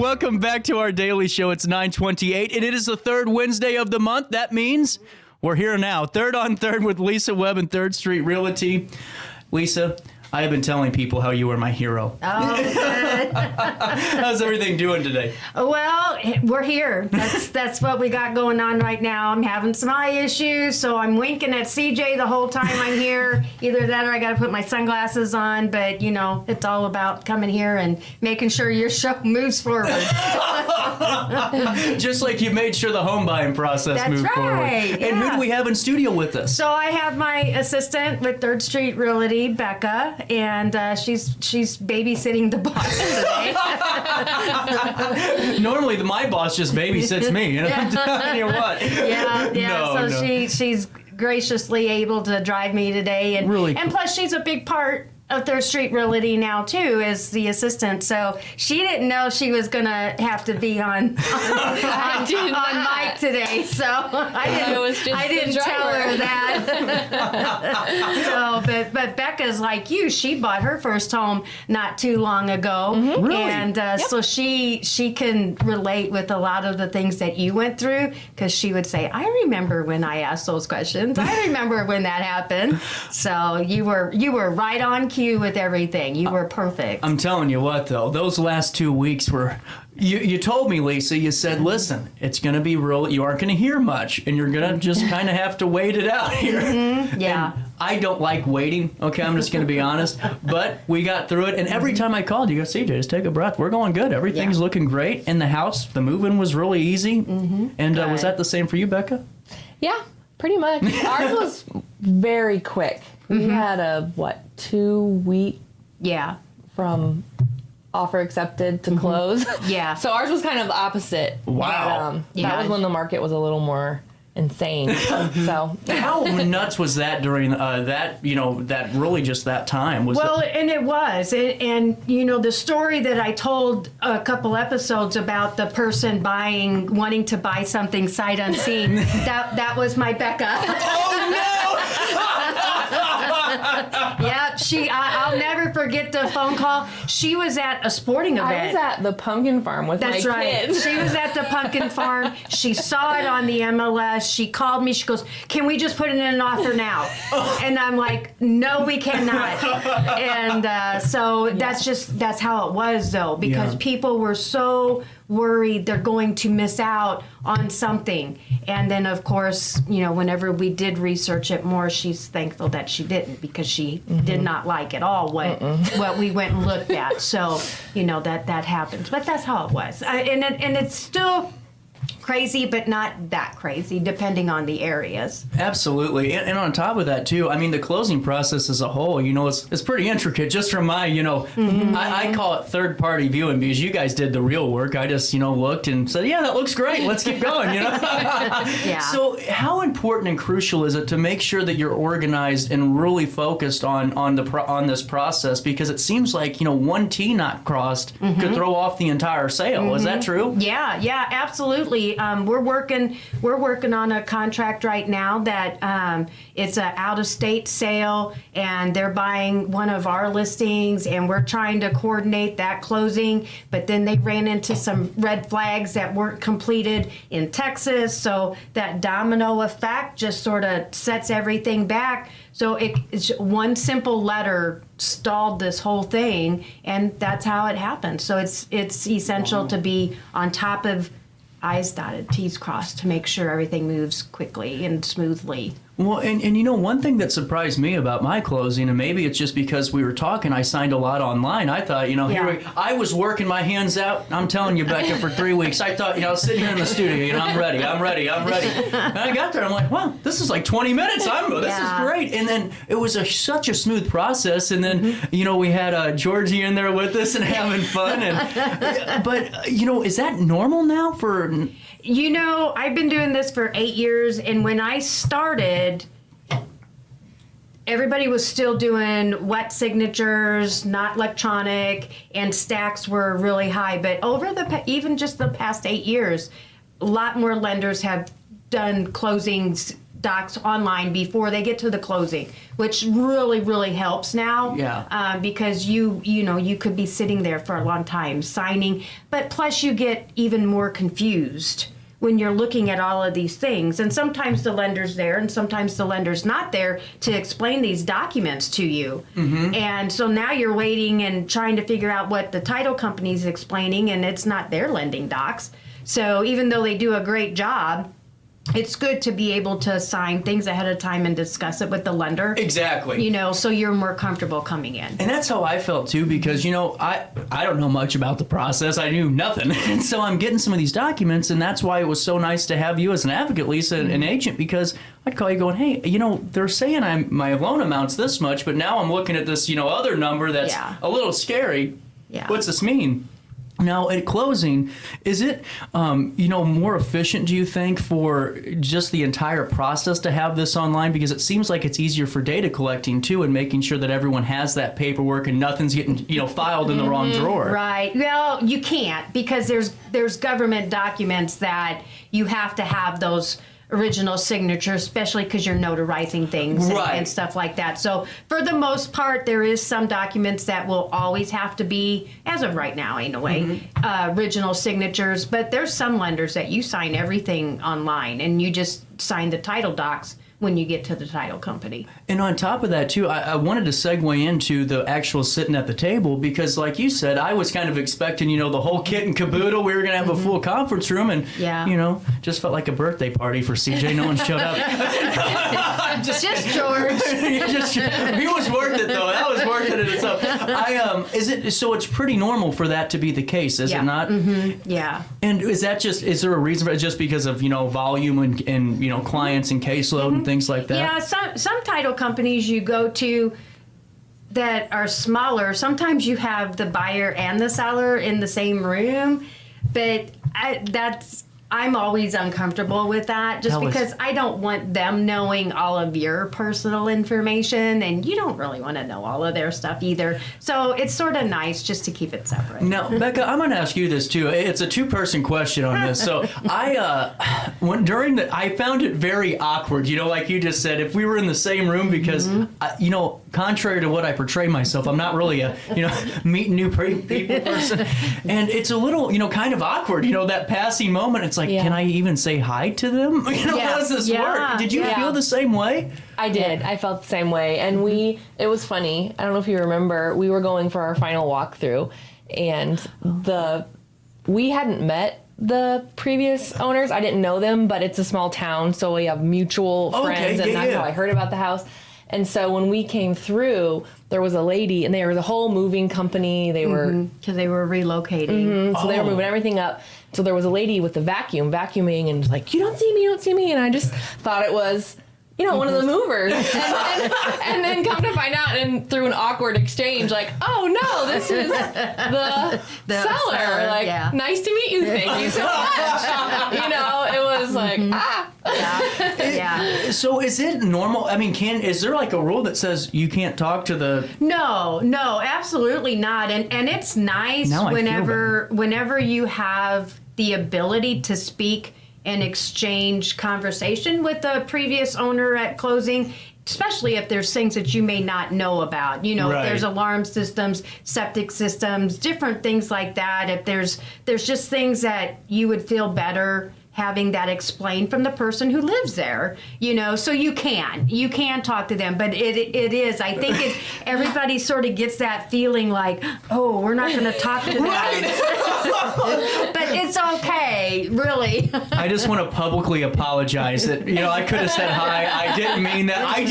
Welcome back to our daily show. It's 9:28, and it is the third Wednesday of the month. That means we're here now. Third on Third with Lisa Webb and 3rd Street Realty. Lisa, I have been telling people how you are my hero. Oh, good. How's everything doing today? Well, we're here. That's what we got going on right now. I'm having some eye issues, so I'm winking at CJ the whole time I'm here. Either that or I got to put my sunglasses on, but, you know, it's all about coming here and making sure your show moves forward. Just like you made sure the home buying process That's moved forward. right, And who yeah. do we have in studio with us? So I have my assistant with 3rd Street Realty, Becca, and she's babysitting the boss today. Normally, my boss just babysits me. You know, I'm telling you what. Yeah. No. She's graciously able to drive me today, and Really and plus she's a big part of 3rd Street Realty now too as the assistant. So she didn't know she was gonna have to be on mic today. So I didn't tell her that. So, but Becca's like you. She bought her first home not too long ago, Really? and so she can relate with a lot of the things that you went through, because she would say, "I remember when I asked those questions. I remember when that happened." So you were right on cue with everything. You were perfect. I'm telling you what, though, those last 2 weeks were. You told me, Lisa, you said, listen, it's going to be real. You aren't going to hear much, and you're going to just kind of have to wait it out here. Yeah. And I don't like waiting, okay? I'm just going to be honest. But we got through it, and every time I called, you go, CJ, just take a breath. We're going good. Everything's looking great. In the house, the move-in was really easy. And was that the same for you, Becca? Yeah, pretty much. Ours was very quick. We had a, 2-week Yeah. from offer accepted to close. Yeah. So ours was kind of the opposite. Wow. But, that was when the market was a little more insane. So How nuts was that during that really just that time? And it was. And, you know, the story that I told a couple episodes about the person wanting to buy something sight unseen, that was my Becca. Oh, no! Yep, I'll never forget the phone call. She was at a sporting event. I was at the pumpkin farm with That's my right. kids. She was at the pumpkin farm. She saw it on the MLS. She called me. She goes, "Can we just put in an offer now?" And I'm like, "No, we cannot." And so that's how it was, though, because people were so worried they're going to miss out on something. And then, of course, you know, whenever we did research it more, she's thankful that she didn't, because she did not like at all what we went and looked at. So, you know, that happens. But that's how it was. And it's still crazy, but not that crazy, depending on the areas. Absolutely. And on top of that, too, I mean, the closing process as a whole, you know, it's pretty intricate. Just from my, you know, I call it third-party viewing, because you guys did the real work. I just, you know, looked and said, yeah, that looks great. Let's keep going, you know? Yeah. So how important and crucial is it to make sure that you're organized and really focused on this process? Because it seems like, you know, one T not crossed could throw off the entire sale. Is that true? Yeah, absolutely. We're working on a contract right now that it's an out-of-state sale, and they're buying one of our listings, and we're trying to coordinate that closing. But then they ran into some red flags that weren't completed in Texas, so that domino effect just sort of sets everything back. So it's one simple letter stalled this whole thing, and that's how it happened. So it's essential to be on top of I's dotted, T's crossed, to make sure everything moves quickly and smoothly. Well, and you know, one thing that surprised me about my closing, and maybe it's just because we were talking, I signed a lot online. I thought, you know, I was working my hands out. I'm telling you, Becca, for 3 weeks. I thought, you know, I was sitting here in the studio, you know, I'm ready. And I got there, I'm like, wow, this is like 20 minutes. This is great. And then it was such a smooth process. And then, you know, we had Georgie in there with us and having fun. But, you know, is that normal now for... You know, I've been doing this for 8 years, and when I started, everybody was still doing wet signatures, not electronic, and stacks were really high. But over even just the past 8 years, a lot more lenders have done closings docs online before they get to the closing, which really helps now. Yeah. Because you could be sitting there for a long time signing, but plus you get even more confused when you're looking at all of these things. And sometimes the lender's there and sometimes the lender's not there to explain these documents to you. Mm-hmm. And so now you're waiting and trying to figure out what the title company's explaining, and it's not their lending docs. So even though they do a great job, it's good to be able to sign things ahead of time and discuss it with the lender. Exactly. So you're more comfortable coming in. And that's how I felt too, because I don't know much about the process. I knew nothing. And so I'm getting some of these documents, and that's why it was so nice to have you as an advocate, Lisa, an agent, because I'd call you going, hey, they're saying my loan amount's this much, but now I'm looking at this, other number that's a little scary. Yeah. What's this mean? Now, at closing, is it, more efficient, do you think, for just the entire process to have this online? Because it seems like it's easier for data collecting, too, and making sure that everyone has that paperwork and nothing's getting, filed in the wrong drawer. Right. Well, you can't, because there's government documents that you have to have those original signature, especially because you're notarizing things and stuff like that. So for the most part, there is some documents that will always have to be, as of right now anyway, original signatures. But there's some lenders that you sign everything online and you just sign the title docs when you get to the title company. And on top of that, too, I wanted to segue into the actual sitting at the table, because like you said, I was kind of expecting, the whole kit and caboodle. We were going to have a full conference room, and, just felt like a birthday party for CJ. No one showed up. just George. He was worth it, though. That was worth it in itself. So it's pretty normal for that to be the case, is it not? Mm-hmm. Yeah. And is there a reason for it, just because of, volume and clients and caseload and things like that? Yeah, some title companies you go to that are smaller, sometimes you have the buyer and the seller in the same room, but I'm always uncomfortable with that, just because I don't want them knowing all of your personal information, and you don't really want to know all of their stuff either. So it's sort of nice just to keep it separate. Now, Becca, I'm going to ask you this too. It's a two-person question on this. So I found it very awkward. Like you just said, if we were in the same room, because contrary to what I portray myself, I'm not really a meeting new people person, and it's a little kind of awkward. That passing moment. It's like, can I even say hi to them? How does this work? Did you feel the same way? I did. I felt the same way. And it was funny. I don't know if you remember, we were going for our final walkthrough, and we hadn't met the previous owners. I didn't know them, but it's a small town, so we have mutual friends, and that's how I heard about the house. And so when we came through, there was a lady, and they were the whole moving company. They were... Because they were relocating. So they were moving everything up. So there was a lady with the vacuuming, and was like, you don't see me. And I just thought it was, one of the movers. And then come to find out, and through an awkward exchange, like, oh no, this is the seller. Like, nice to meet you. Thank you so much. It was like, Yeah. So is it normal? I mean, is there like a rule that says you can't talk to the... No, absolutely not. And it's nice whenever you have the ability to speak and exchange conversation with the previous owner at closing, especially if there's things that you may not know about. If there's alarm systems, septic systems, different things like that. If there's just things that you would feel better having that explained from the person who lives there, so you can talk to them, but it is, I think everybody sort of gets that feeling like, oh, we're not going to talk to them. But it's okay, really. I just want to publicly apologize that, I could have said hi. I didn't mean that. I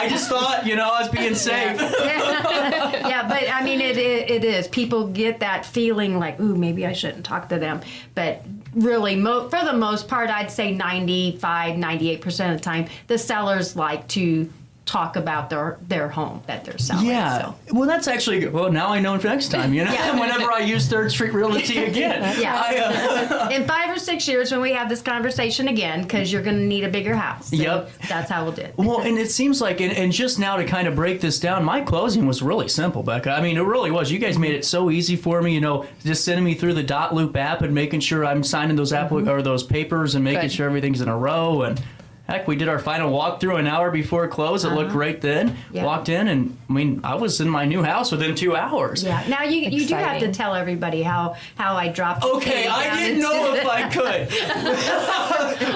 just thought, I was being safe. Yeah, but I mean, it is. People get that feeling like, ooh, maybe I shouldn't talk to them. But really, for the most part, I'd say 98% of the time, the sellers like to talk about their home that they're selling. Yeah. So. Well, that's actually good. Well, now I know for next time, whenever I use 3rd Street Realty again. Yeah. In 5 or 6 years when we have this conversation again, because you're going to need a bigger house. So yep. That's how we'll do it. Well, and it seems like, and just now to kind of break this down, my closing was really simple, Becca. I mean, it really was. You guys made it so easy for me, just sending me through the Dot Loop app and making sure I'm signing those or those papers and making sure everything's in a row. And Heck, we did our final walkthrough an hour before close. It looked great then. Yeah. Walked in, and I mean, I was in my new house within 2 hours. Yeah. Now you do have to tell everybody how I dropped. the Okay, key I down didn't into know the- if I could.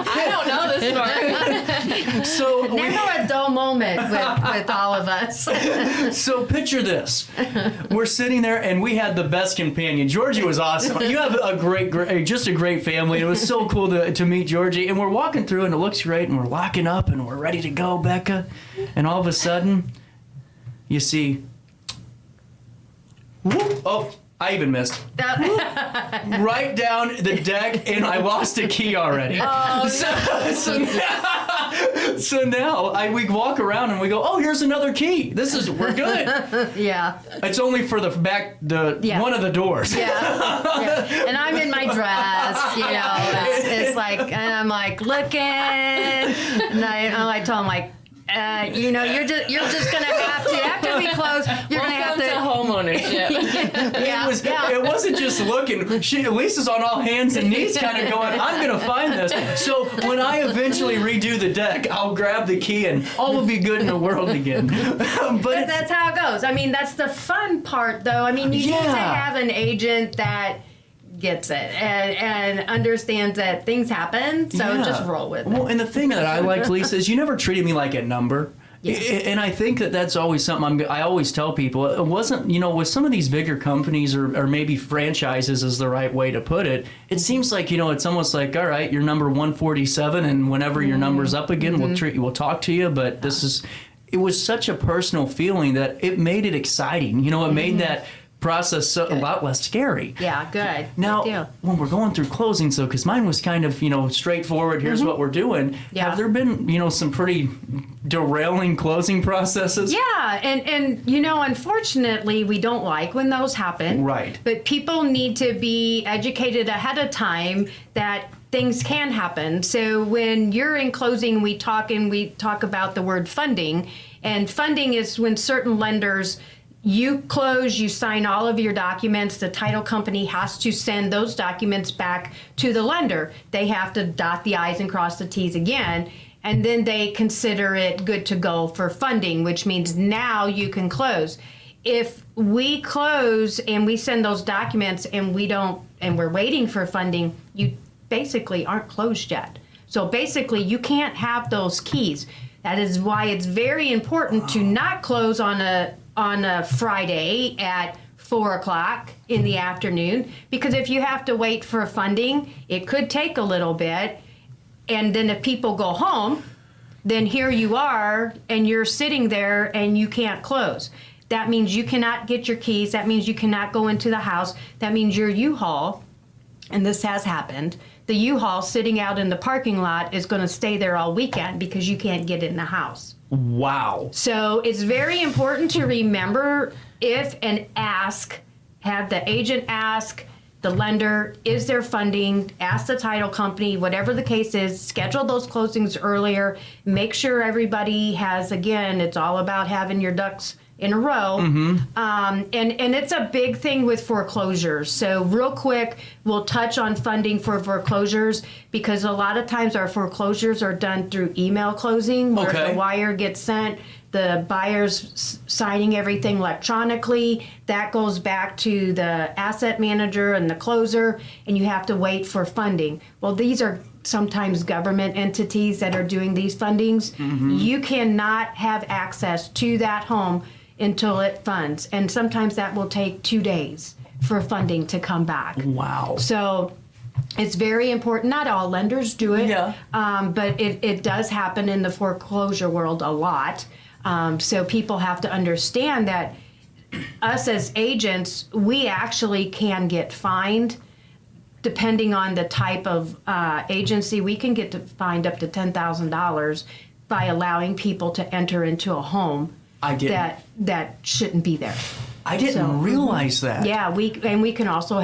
I don't know this story. So Never a dull moment with all of us. So picture this. We're sitting there and we had the best companion. Georgie was awesome. You have a just a great family. It was so cool to meet Georgie. And we're walking through and it looks great and we're locking up and we're ready to go, Becca. And all of a sudden, you see, whoop, oh, I even missed. Right down the deck, and I lost a key already. Oh, So now we walk around and we go, oh, here's another key. We're good. Yeah. It's only for the back, Yeah. one of the doors. Yeah. And I'm in my dress, you know. It's like, and I'm like looking, and I told him like, you know, you're just gonna have to after we close. You're gonna have Welcome to to. homeownership. Yeah. It wasn't just looking. Lisa's on all hands and knees kind of going, I'm going to find this. So when I eventually redo the deck, I'll grab the key and all will be good in the world again. But that's how it goes. I mean, that's the fun part, though. I mean, you need to Yeah. have an agent that gets it and understands that things happen. So Yeah. just roll with it. Well, and the thing that I liked, Lisa, is you never treated me like a number. Yes. And I think that's always something I always tell people. It wasn't, you know, with some of these bigger companies or maybe franchises is the right way to put it. It seems like, you know, it's almost like, all right, you're number 147, and whenever your number's up again, we'll talk to you. But it was such a personal feeling that it made it exciting. You know, it made that process a lot less scary. Yeah, good. Now, Good deal. when we're going through closings, though, because mine was kind of, you know, straightforward, here's what we're doing. Yeah. Have there been, you know, some pretty derailing closing processes? Yeah, and you know, unfortunately, we don't like when those happen. Right. But people need to be educated ahead of time that things can happen. So when you're in closing, we talk about the word funding, and funding is when certain lenders. You close, you sign all of your documents. The title company has to send those documents back to the lender. They have to dot the I's and cross the T's again. And then they consider it good to go for funding, which means now you can close. If we close and we send those documents and we're waiting for funding, you basically aren't closed yet. So basically you can't have those keys. That is why it's very important to not close on a Friday at 4:00 in the afternoon, because if you have to wait for funding, it could take a little bit. And then if people go home, then here you are and you're sitting there and you can't close. That means you cannot get your keys. That means you cannot go into the house. That means your U-Haul, and this has happened, the U-Haul sitting out in the parking lot is going to stay there all weekend because you can't get in the house. Wow. So it's very important to remember have the agent ask the lender, is there funding? Ask the title company, whatever the case is, schedule those closings earlier. Make sure everybody has, again, it's all about having your ducks in a row. And it's a big thing with foreclosures. So real quick, we'll touch on funding for foreclosures, because a lot of times our foreclosures are done through email closing, where Okay. the wire gets sent, the buyer's signing everything electronically. That goes back to the asset manager and the closer, and you have to wait for funding. Well, these are sometimes government entities that are doing these fundings. You cannot have access to that home until it funds. And sometimes that will take 2 days for funding to come back. Wow. So it's very important. Not all lenders do it, Yeah. but it does happen in the foreclosure world a lot. So people have to understand that us as agents, we actually can get fined. Depending on the type of agency, we can get fined up to $10,000 by allowing people to enter into a home that shouldn't be there. I didn't realize that. Yeah, we can also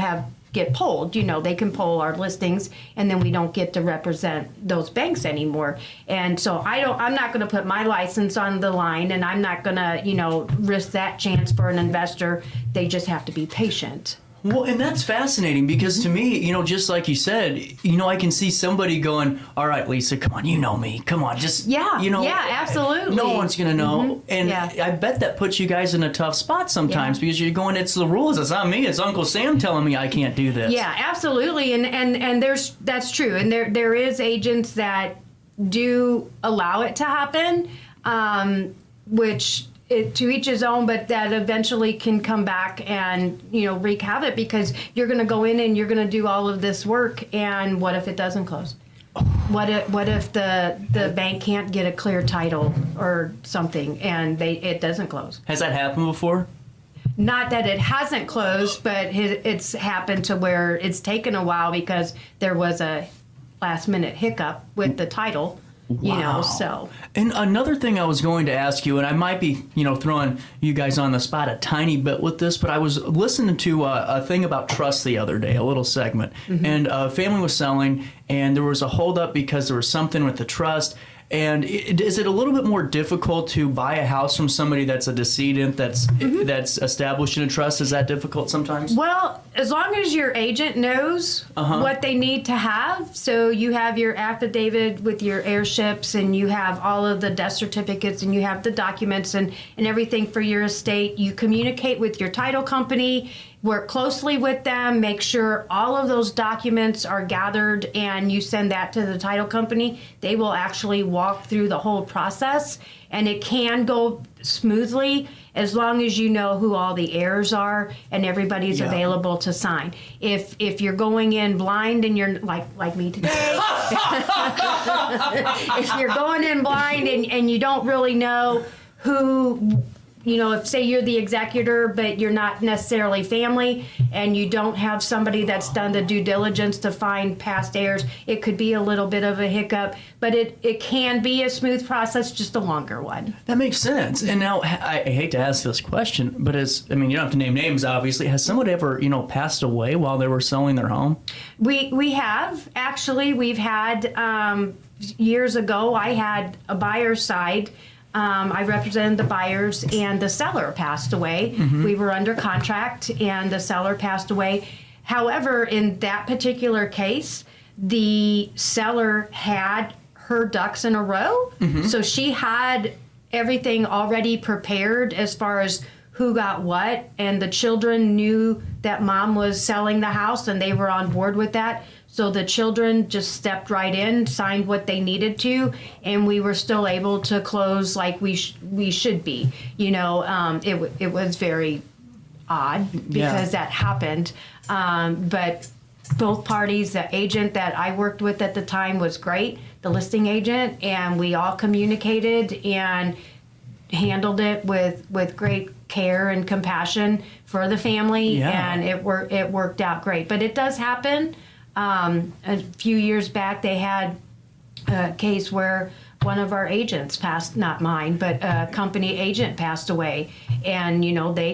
get pulled. You know, they can pull our listings, and then we don't get to represent those banks anymore. And so I'm not going to put my license on the line, and I'm not going to, risk that chance for an investor. They just have to be patient. Well, and that's fascinating because to me, just like you said, I can see somebody going, all right, Lisa, come on, you know me. Come on, just, Yeah, absolutely. No one's going to know. Mm-hmm. And I bet that puts you guys in a tough spot sometimes because you're going, it's the rules. It's not me. It's Uncle Sam telling me I can't do this. Yeah, absolutely. And that's true. And there is agents that do allow it to happen, which to each his own, but that eventually can come back and wreak havoc because you're going to go in and you're going to do all of this work, and what if it doesn't close? What if the bank can't get a clear title or something and it doesn't close? Has that happened before? Not that it hasn't closed, but it's happened to where it's taken a while because there was a last minute hiccup with the title. Wow. So. And another thing I was going to ask you, and I might be, throwing you guys on the spot a tiny bit with this, but I was listening to a thing about trust the other day, a little segment, and a family was selling, and there was a holdup because there was something with the trust. And is it a little bit more difficult to buy a house from somebody that's a decedent, that's established in a trust? Is that difficult sometimes? Well, as long as your agent knows what they need to have, so you have your affidavit with your heirships and you have all of the death certificates and you have the documents and everything for your estate, you communicate with your title company, work closely with them, make sure all of those documents are gathered, and you send that to the title company. They will actually walk through the whole process, and it can go smoothly as long as you know who all the heirs are and everybody's available to sign. If you're going in blind and you're like me today, if you're going in blind and you don't really know who, if say you're the executor, but you're not necessarily family, and you don't have somebody that's done the due diligence to find past heirs, it could be a little bit of a hiccup, but it can be a smooth process, just a longer one. That makes sense. And now, I hate to ask this question, but you don't have to name names, obviously. Has somebody ever, passed away while they were selling their home? We have, actually. We've had, years ago, I had a buyer's side. I represented the buyers, and the seller passed away. We were under contract, and the seller passed away. However, in that particular case, the seller had her ducks in a row. So she had everything already prepared as far as who got what, and the children knew that mom was selling the house, and they were on board with that. So the children just stepped right in, signed what they needed to, and we were still able to close like we should be. It was very odd because that happened. But both parties, the agent that I worked with at the time was great, the listing agent, and we all communicated and handled it with great care and compassion for the family, and it worked out great. But it does happen. A few years back, they had a case where one of our agents passed, not mine, but a company agent passed away, and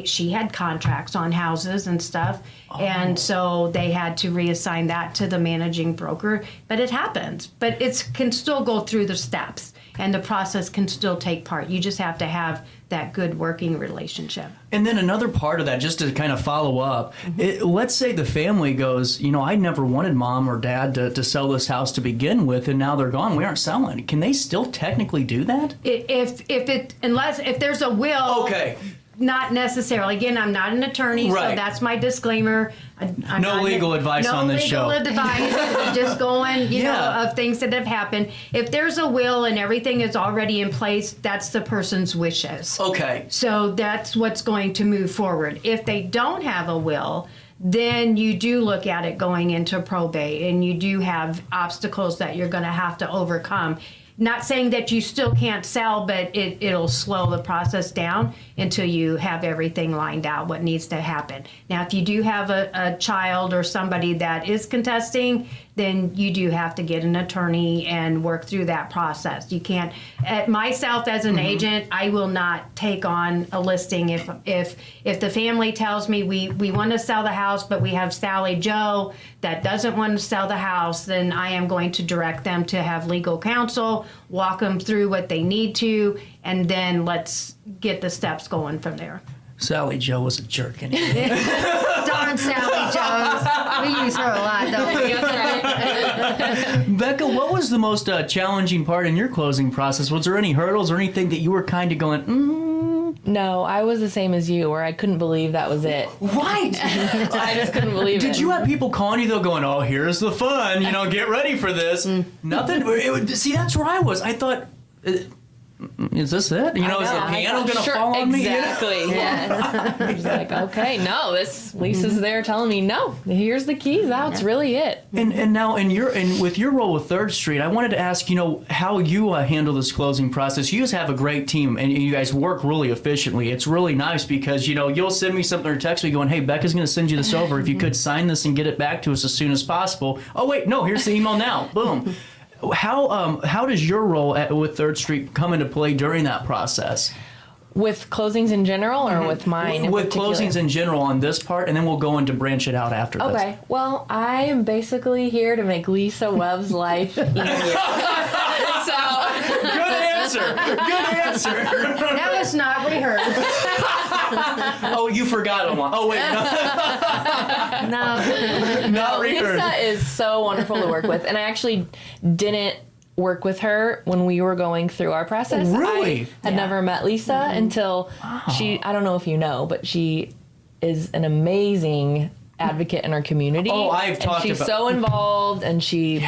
she had contracts on houses and stuff, and so they had to reassign that to the managing broker. But it happens. But it can still go through the steps, and the process can still take part. You just have to have that good working relationship. And then another part of that, just to kind of follow up, let's say the family goes, I never wanted mom or dad to sell this house to begin with, and now they're gone. We aren't selling. Can they still technically do that? If there's a will. Okay. Not necessarily. Again, I'm not an attorney, so that's my disclaimer. I'm no legal advice on this show. No legal advice. Just going, of things that have happened. If there's a will and everything is already in place, that's the person's wishes. Okay. So that's what's going to move forward. If they don't have a will, then you do look at it going into probate, and you do have obstacles that you're going to have to overcome. Not saying that you still can't sell, but it'll slow the process down until you have everything lined out, what needs to happen. Now, if you do have a child or somebody that is contesting, then you do have to get an attorney and work through that process. You can't, myself as an agent, I will not take on a listing if the family tells me we want to sell the house, but we have Sally Joe that doesn't want to sell the house, then I am going to direct them to have legal counsel, walk them through what they need to, and then let's get the steps going from there. Sally Joe was a jerk anyway. Darn Sally Jones. We use her a lot, don't we? Becca, what was the most challenging part in your closing process? Was there any hurdles or anything that you were kind of going, No, I was the same as you, where I couldn't believe that was it. Right. I just couldn't believe it. Did you have people calling you though going, oh, here's the fun, get ready for this? Nothing? See, that's where I was. I thought, is this it? Is the piano going to fall on me? Exactly. Yeah. He's like, okay, no, Lisa's there telling me, no, here's the keys. That's really it. And now with your role with 3rd Street, I wanted to ask, how you handle this closing process. You guys have a great team and you guys work really efficiently. It's really nice because, you'll send me something or text me going, hey, Becca's going to send you this over. If you could sign this and get it back to us as soon as possible. Oh, wait, no, here's the email now. Boom. How does your role with 3rd Street come into play during that process? With closings in general or with mine in With particular? closings in general on this part, and then we'll go into branch it out after this. Okay, well, I am basically here to make Lisa Webb's life easier. Good answer. Good answer. That was not rehearsed. Oh, you forgot one. Oh, wait, no. No. Not rehearsed. Lisa is so wonderful to work with, and I actually didn't work with her when we were going through our process. Really? I had never met Lisa until I don't know if you know, but she is an amazing advocate in our community. Oh, I've talked she's about. so involved, and she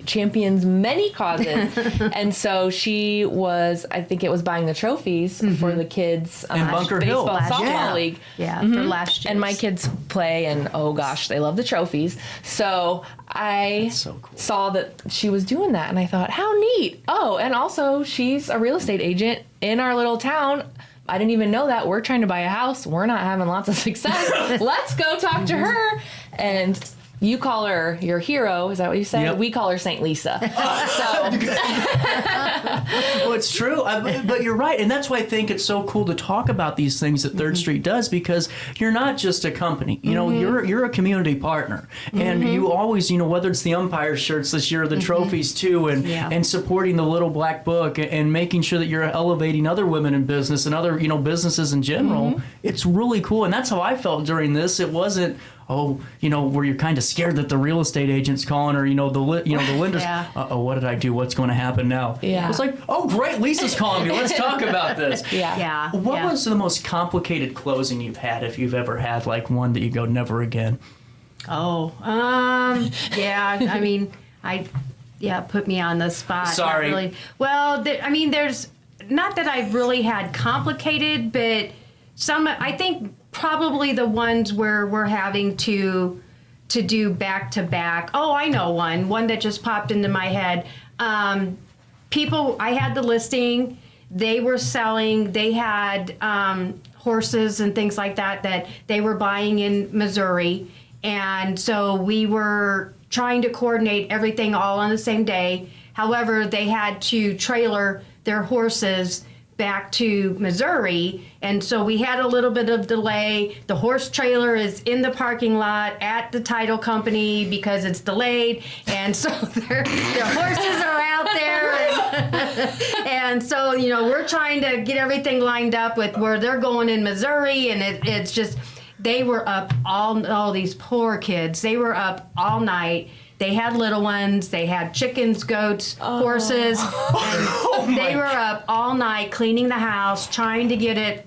champions many causes. And so she was, I think it was buying the trophies for the kids In Bunker Hill. baseball softball Yeah. league. Yeah, for last year. And my kids play, and oh gosh, they love the trophies. So I so cool. saw that she was doing that, and I thought, how neat. Oh, and also she's a real estate agent in our little town. I didn't even know that. We're trying to buy a house. We're not having lots of success. Let's go talk to her. And you call her your hero. Is that what you said? Yep. We call her Saint Lisa. Well, it's true, but you're right, and that's why I think it's so cool to talk about these things that 3rd Street does, because you're not just a company. You're a community partner, and you always, whether it's the umpire shirts this year, or the trophies too, and supporting the Little Black Book, and making sure that you're elevating other women in business and other businesses in general. It's really cool, and that's how I felt during this. It wasn't, where you're kind of scared that the real estate agent's calling, or the lenders. Yeah. What did I do? What's going to happen now? Yeah. It's like, oh great, Lisa's calling me. Let's talk about this. Yeah. What was the most complicated closing you've had, if you've ever had like one that you go never again? Oh, yeah. I mean, put me on the spot. Not Sorry. really. Well, there's not that I've really had complicated, but I think probably the ones where we're having to do back to back. Oh, I know one that just popped into my head. I had the listing, they were selling, they had horses and things like that they were buying in Missouri. And so we were trying to coordinate everything all on the same day. However, they had to trailer their horses back to Missouri, and so we had a little bit of delay. The horse trailer is in the parking lot at the title company because it's delayed, and so their horses are out there, and so we're trying to get everything lined up with where they're going in Missouri, and it's just they were up all these poor kids. They were up all night. They had little ones. They had chickens, goats, horses. And they were up all night cleaning the house, trying to get it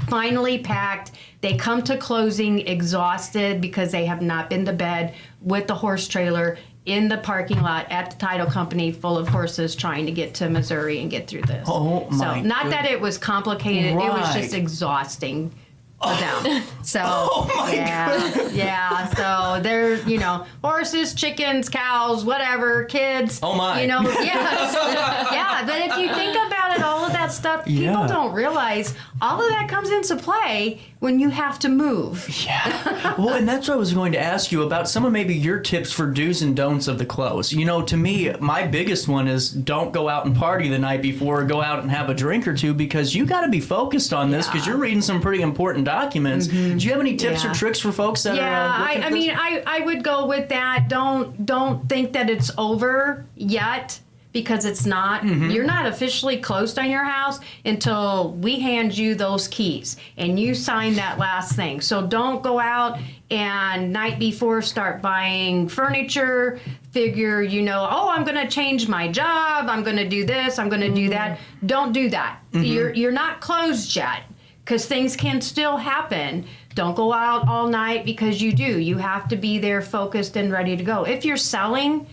finally packed. They come to closing exhausted because they have not been to bed with the horse trailer in the parking lot at the title company full of horses trying to get to Missouri and get through this. Oh, my So not that it was complicated. It was Right. just exhausting. For them. So God. yeah. So they're horses, chickens, cows, whatever, kids. Oh my. Yeah. But if you think about it, all of that stuff, people don't realize all of that comes into play when you have to move. Yeah. Well, and that's what I was going to ask you about, some of maybe your tips for do's and don'ts of the close. To me, my biggest one is don't go out and party the night before, or go out and have a drink or two, because you got to be focused on this, because you're reading some pretty important documents. Do you have any tips or tricks for folks that are looking at this? I would go with that. Don't think that it's over yet, because it's not, you're not officially closed on your house until we hand you those keys and you sign that last thing. So don't go out and night before start buying furniture, figure, oh, I'm going to change my job, I'm going to do this, I'm going to do that. Don't do that. You're not closed yet, because things can still happen. Don't go out all night, because you have to be there focused and ready to go. If you're selling,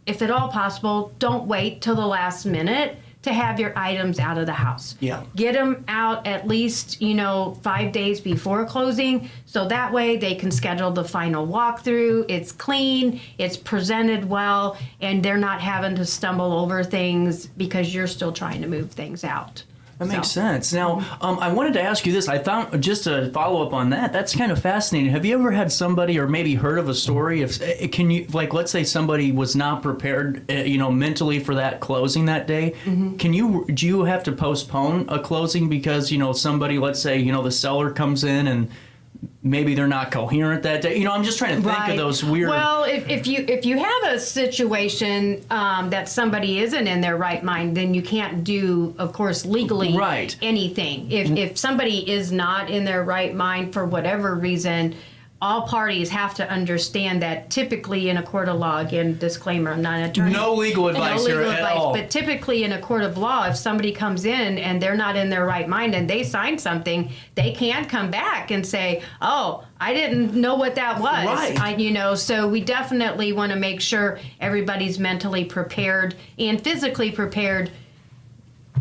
if at all possible, don't wait till the last minute to have your items out of the house. Yeah. Get them out at least, 5 days before closing, so that way they can schedule the final walkthrough. It's clean, it's presented well, and they're not having to stumble over things because you're still trying to move things out. That makes sense. Now, I wanted to ask you this. I found, just to follow up on that, that's kind of fascinating. Have you ever had somebody, or maybe heard of a story, let's say somebody was not prepared, mentally for that closing that day. Do you have to postpone a closing because, somebody, let's say, the seller comes in and maybe they're not coherent that day? I'm just trying to think of those weird. Well, if you have a situation that somebody isn't in their right mind, then you can't do, of course, legally anything. If somebody is not in their right mind for whatever reason, all parties have to understand that typically in a court of law, again, disclaimer, I'm not an attorney. No legal advice here at all. But typically in a court of law, if somebody comes in and they're not in their right mind and they sign something, they can come back and say, oh, I didn't know what that was. Right. So we definitely want to make sure everybody's mentally prepared and physically prepared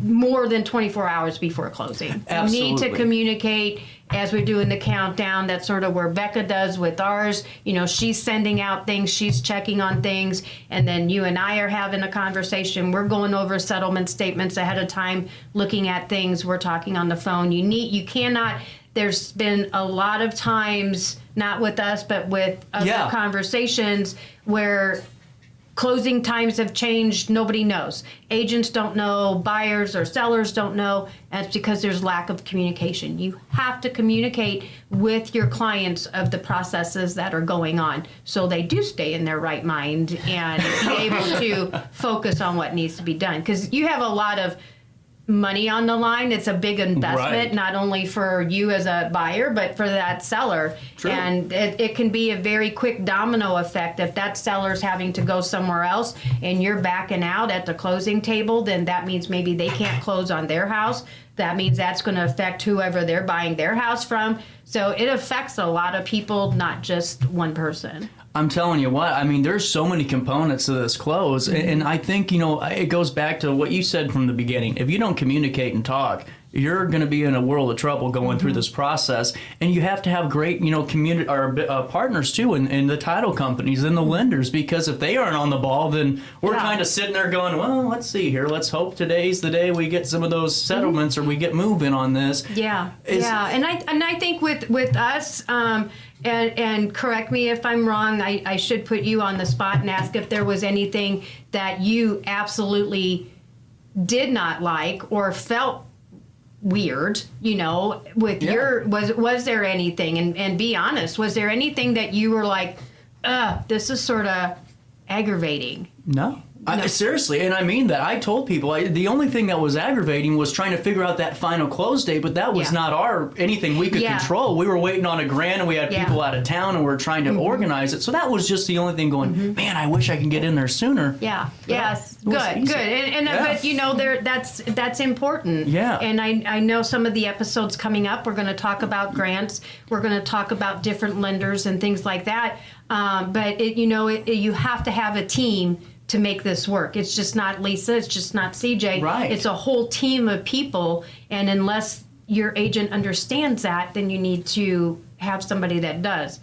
more than 24 hours before closing. Absolutely. You need to communicate as we're doing the countdown. That's sort of where Becca does with ours. She's sending out things, she's checking on things, and then you and I are having a conversation. We're going over settlement statements ahead of time, looking at things. We're talking on the phone. You cannot, there's been a lot of times, not with us, but with other conversations, where closing times have changed. Nobody knows. Agents don't know, buyers or sellers don't know, and it's because there's lack of communication. You have to communicate with your clients of the processes that are going on so they do stay in their right mind and be able to focus on what needs to be done. Because you have a lot of money on the line. It's a big investment, not only for you as a buyer, but for that seller. True. And it can be a very quick domino effect. If that seller's having to go somewhere else and you're backing out at the closing table, then that means maybe they can't close on their house. That means that's going to affect whoever they're buying their house from. So it affects a lot of people, not just one person. I'm telling you what, there's so many components to this close. And I think, it goes back to what you said from the beginning. If you don't communicate and talk, you're going to be in a world of trouble going through this process. And you have to have great, community or partners too, in the title companies and the lenders, because if they aren't on the ball, then we're kind of sitting there going, well, let's see here. Let's hope today's the day we get some of those settlements or we get moving on this. Yeah. And I think with us, and correct me if I'm wrong, I should put you on the spot and ask if there was anything that you absolutely did not like or felt weird, with your, was there anything, and be honest, was there anything that you were like, this is sort of aggravating? No. Seriously, and I mean that. I told people the only thing that was aggravating was trying to figure out that final close date, but that was not anything we could control. We were waiting on a grant, and we had people out of town, and we were trying to organize it. So that was just the only thing going, man, I wish I can get in there sooner. Yeah. Yes. Good. But that's important. Yeah. And I know some of the episodes coming up, we're going to talk about grants. We're going to talk about different lenders and things like that. But you have to have a team to make this work. It's just not Lisa, it's just not CJ. Right. It's a whole team of people, and unless your agent understands that, then you need to have somebody that does.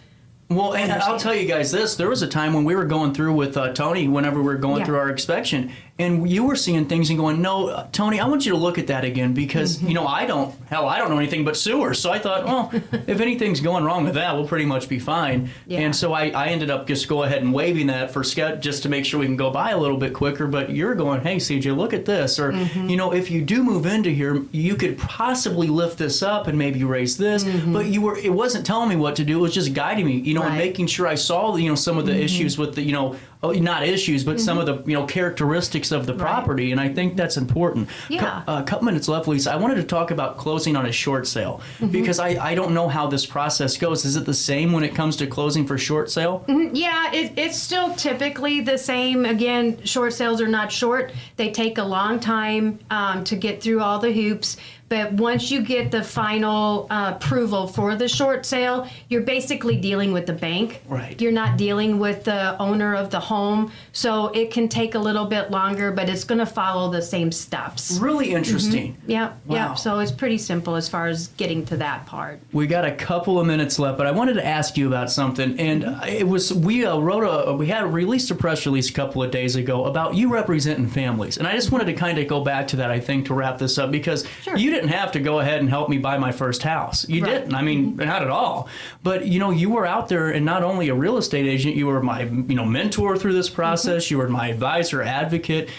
Well, and I'll tell you guys this. There was a time when we were going through with Tony, whenever we were going through our inspection, and you were seeing things and going, no, Tony, I want you to look at that again because, I don't know anything but sewers. So I thought, well, if anything's going wrong with that, we'll pretty much be fine. Yeah. And so I ended up just go ahead and waiving that for just to make sure we can go by a little bit quicker. But you're going, hey, CJ, look at this. Or, if you do move into here, you could possibly lift this up and maybe raise this. But it wasn't telling me what to do. It was just guiding me, and making sure I saw, some of the issues with the, not issues, but some of the characteristics of the property, and I think that's important. Yeah. A couple minutes left, Lisa. I wanted to talk about closing on a short sale because I don't know how this process goes. Is it the same when it comes to closing for short sale? Yeah, it's still typically the same. Again, short sales are not short. They take a long time to get through all the hoops. But once you get the final approval for the short sale, you're basically dealing with the bank. Right. You're not dealing with the owner of the home. So it can take a little bit longer, but it's going to follow the same steps. Really interesting. Yep, Wow. yep. So it's pretty simple as far as getting to that part. We got a couple of minutes left, but I wanted to ask you about something. And it was we had released a press release a couple of days ago about you representing families, and I just wanted to kind of go back to that. I think to wrap this up because Sure. you didn't have to go ahead and help me buy my first house. You Right. didn't. I mean, not at all. But you were out there, and not only a real estate agent, you were my mentor through this process. You were my advisor, advocate.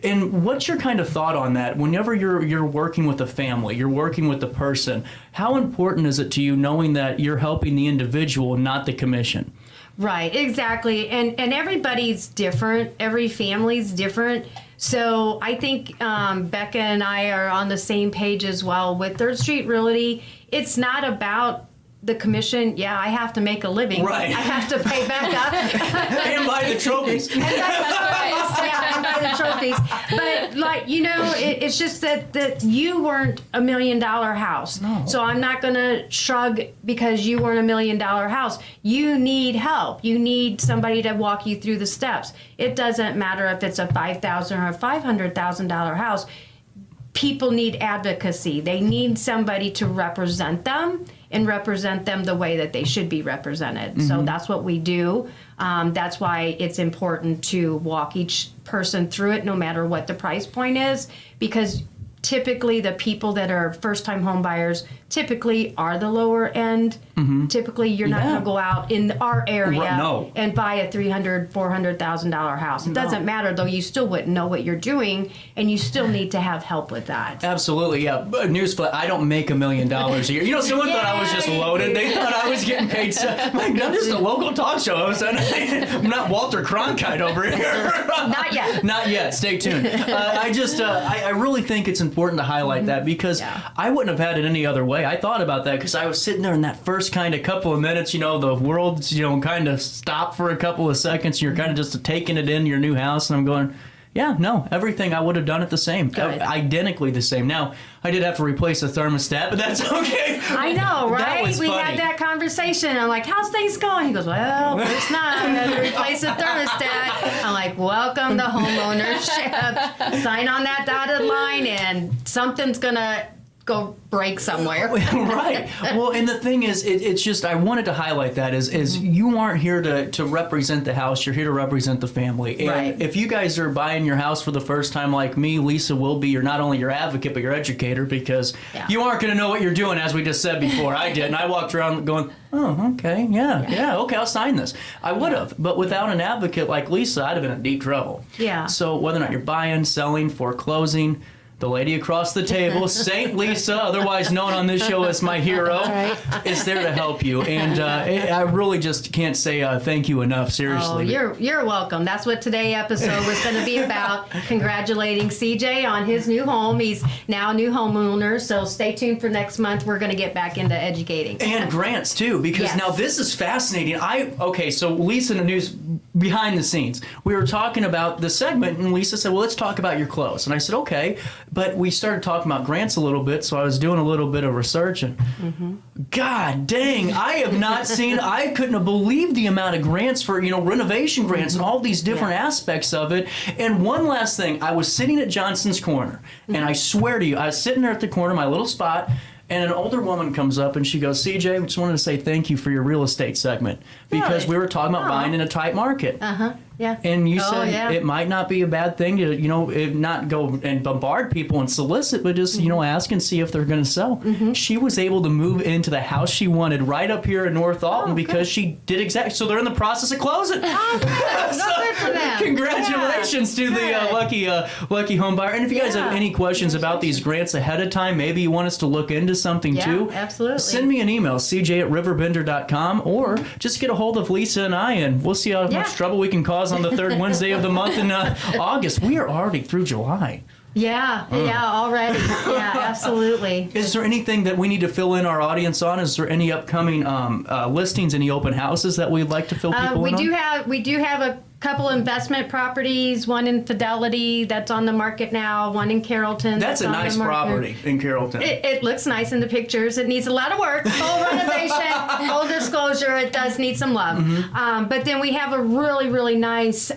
And what's your kind of thought on that? Whenever you're working with a family, you're working with the person. How important is it to you knowing that you're helping the individual, not the commission? Right, exactly. And everybody's different. Every family's different. So I think Becca and I are on the same page as well with Third Street Realty. It's not about the commission. Yeah, I have to make a living. Right. I have to pay Becca. And buy the trophies. Yeah, and buy the trophies. But it's just that you weren't $1 million house. No. So I'm not going to shrug because you weren't $1 million house. You need help. You need somebody to walk you through the steps. It doesn't matter if it's a $5,000 or a $500,000 house. People need advocacy. They need somebody to represent them and represent them the way that they should be represented. So that's what we do. That's why it's important to walk each person through it, no matter what the price point is, because typically the people that are first-time home buyers typically are the lower end. Typically, you're not Yeah. going to go out in our area No. and buy a $300,000, $400,000 house. It doesn't matter, though. You still wouldn't know what you're doing, and you still need to have help with that. Absolutely, yeah. But newsflash, I don't make $1 million a year. Someone thought I was just loaded. They thought I was getting paid. I'm just a local talk show host. I'm not Walter Cronkite over here. Not yet. Not yet. Stay tuned. I really think it's important to highlight that because I wouldn't have had it any other way. I thought about that because I was sitting there in that first kind of couple of minutes, the world's, kind of stopped for a couple of seconds. You're kind of just taking it in your new house. And I'm going, yeah, no, everything I would have done it the same. Good. Identically the same. Now, I did have to replace a thermostat, but that's okay. I know, right? That was We funny. had that conversation. I'm like, how's things going? He goes, well, first time I had to replace a thermostat. I'm like, welcome to homeownership. Sign on that dotted line and something's going to go break somewhere. Right. Well, and the thing is, it's just, I wanted to highlight that is you aren't here to represent the house, you're here to represent the family. And Right. if you guys are buying your house for the first time like me, Lisa will be not only your advocate, but your educator because you aren't going to know what you're doing, as we just said before. I did, and I walked around going, oh, okay, yeah, okay, I'll sign this. I would have, but without an advocate like Lisa, I'd have been in deep trouble. Yeah. So whether or not you're buying, selling, foreclosing, the lady across the table, Saint Lisa, otherwise known on this show as my hero, is there to help you. And I really just can't say thank you enough, seriously. Oh, you're welcome. That's what today's episode was going to be about, congratulating CJ on his new home. He's now a new homeowner, so stay tuned for next month. We're going to get back into educating. And grants, too, because Yes. now this is fascinating. So Lisa in the news, behind the scenes, we were talking about the segment, and Lisa said, well, let's talk about your clothes. And I said, okay. But we started talking about grants a little bit, so I was doing a little bit of research, and God dang, I have not seen, I couldn't have believed the amount of grants for, renovation grants and all these different aspects of it. And one last thing, I was sitting at Johnson's Corner, and I swear to you, I was sitting there at the corner, my little spot, and an older woman comes up and she goes, CJ, we just wanted to say thank you for your real estate segment because Really? we were talking about buying in a tight market. Yeah. And you Oh, said yeah. it might not be a bad thing to, not go and bombard people and solicit, but just, ask and see if they're going to sell. She was able to move into the house she wanted right up here in North Alton because she did exactly. So they're in the process of closing. Oh, good. So, Good for them. Congratulations to the lucky home buyer. And if you guys have Yeah. any questions about these grants ahead of time, maybe you want us to look into something Yeah, too, absolutely. send me an email, CJ at RiverBender.com, or just get a hold of Lisa and I, and we'll see how much trouble we can cause draws on the third Wednesday of the month in August. We are already through July. Yeah, already. Yeah, absolutely. Is there anything that we need to fill in our audience on? Is there any upcoming listings, any open houses that we'd like to fill people We in do on? we do have a couple investment properties, one in Fidelity that's on the market now, one in Carrollton. That's a on the nice market. property in Carrollton. It looks nice in the pictures. It needs a lot of work. Full renovation, full disclosure, it does need some love. But then we have a really, really nice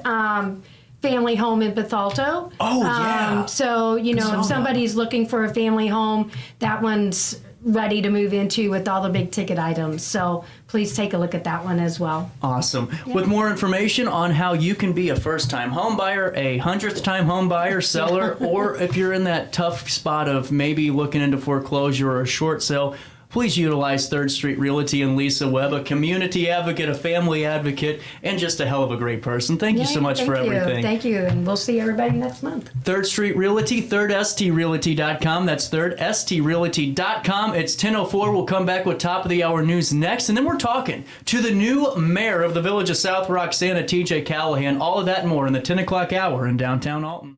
family home in Bethalto. Oh, yeah. So, you know, if somebody's looking for a family home, that one's ready to move into with all the big ticket items. So please take a look at that one as well. Awesome. With more information on how you can be a first-time home buyer, a 100th time home buyer, seller, or if you're in that tough spot of maybe looking into foreclosure or a short sale, please utilize 3rd Street Realty and Lisa Webb, a community advocate, a family advocate, and just a hell of a great person. Thank you so much for everything. Thank you. And we'll see everybody next month. 3rd Street Realty, 3rdstrealty.com. That's 3rdstrealty.com. It's 10:04. We'll come back with top of the hour news next. And then we're talking to the new mayor of the village of South Roxana, TJ Callahan. All of that and more in the 10 o'clock hour in downtown Alton.